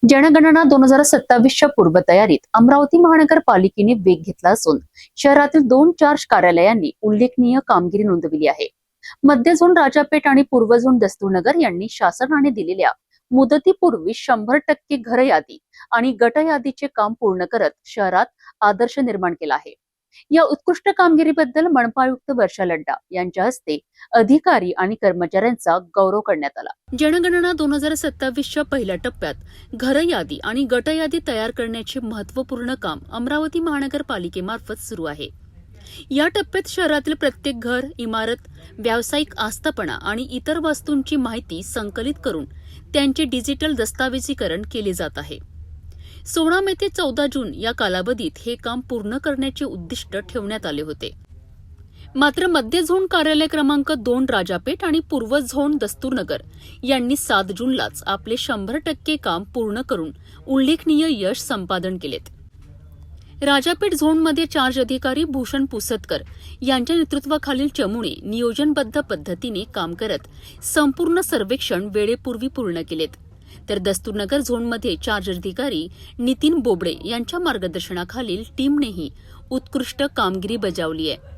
जनगणना 2027च्या पूर्वतयारीत अमरावती महानगरपालिकेने वेग घेतला असून शहरातील 2 चार्ज कार्यालयांनी उल्लेखनीय कामगिरी नोंदविली आहे. मध्य झोन राजापेठ आणि पूर्व झोन दस्तूरनगर यांनी शासनाने दिलेल्या मुदतीपूर्वी 100% घर यादी आणि गट यादीचे काम पूर्ण करत शहरात आदर्श निर्माण केला आहे. या उत्कृष्ट कामगिरीबद्दल मनपा आयुक्त वर्षा लड्डा यांच्या हस्ते अधिकारी आणि कर्मचाऱ्यांचा गौरव करण्यात आला. जनगणना 2027च्या पहिल्या टप्प्यात घर यादी आणि गट यादी तयार करण्याचे महत्त्वपूर्ण काम अमरावती महानगरपालिकेमार्फत सुरू आहे. या टप्प्यात शहरातील प्रत्येक घर, इमारत, व्यावसायिक आस्थापना आणि इतर वस्तूंची माहिती संकलित करून त्यांचे डिजिटल दस्तावेजीकरण केले जात आहे. 16 मे ते 14 जून या कालावधीत हे काम पूर्ण करण्याचे उद्दिष्ट ठेवण्यात आले होते. मात्र मध्य झोन कार्यालय क्रमांक 2 राजापेठ आणि पूर्व झोन दस्तूरनगर यांनी 7 जूनलाच आपले 100% काम पूर्ण करून उल्लेखनीय यश संपादन केलेत. राजापेठ झोनमध्ये चार्ज अधिकारी भूषण पुसतकर यांच्या नेतृत्वाखालील चमूने नियोजनबद्ध पद्धतीने काम करत संपूर्ण सर्वेक्षण वेळेपूर्वी पूर्ण केलेत. तर दस्तूरनगर झोनमध्ये चार्ज अधिकारी नितीन बोबडे यांच्या मार्गदर्शनाखालील टीमनेही उत्कृष्ट कामगिरी बजावली आहे.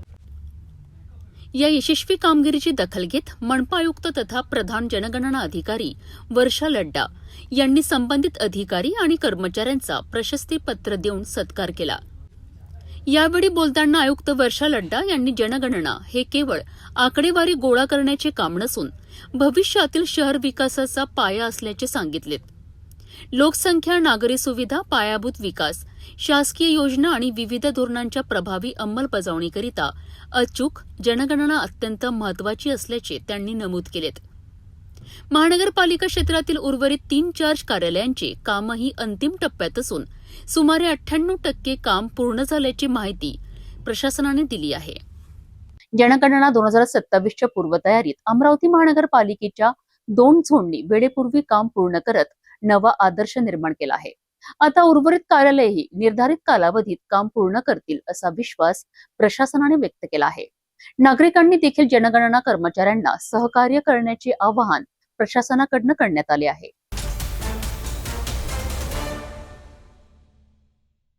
या यशस्वी कामगिरीची दखल घेत मनपा आयुक्त तथा प्रधान जनगणना अधिकारी वर्षा लड्डा यांनी संबंधित अधिकारी आणि कर्मचाऱ्यांचा प्रशस्तीपत्र देऊन सत्कार केला. यावेळी बोलताना आयुक्त वर्षा लड्डा यांनी जनगणना हे केवळ आकडेवारी गोळा करण्याचे काम नसून भविष्यातील शहर विकासाचा पाया असल्याचे सांगितलेत. लोकसंख्या, नागरी सुविधा, पायाभूत विकास, शासकीय योजना आणि विविध धोरणांच्या प्रभावी अंमलबजावणीकरिता अचूक जनगणना अत्यंत महत्वाची असल्याचे त्यांनी नमूद केलेत. महानगरपालिका क्षेत्रातील उर्वरित 3 चार्ज कार्यालयांचे कामही अंतिम टप्प्यात असून सुमारे 98% काम पूर्ण झाल्याची माहिती प्रशासनाने दिली आहे. जनगणना 2027च्या पूर्वतयारीत अमरावती महानगरपालिकेच्या 2 झोननी वेळेपूर्वी काम पूर्ण करत नवा आदर्श निर्माण केला आहे. आता उर्वरित कार्यालयही निर्धारित कालावधीत काम पूर्ण करतील असा विश्वास प्रशासनाने व्यक्त केला आहे. नागरिकांनी देखील जनगणना कर्मचाऱ्यांना सहकार्य करण्याचे आवाहन प्रशासनाकडून करण्यात आले आहे.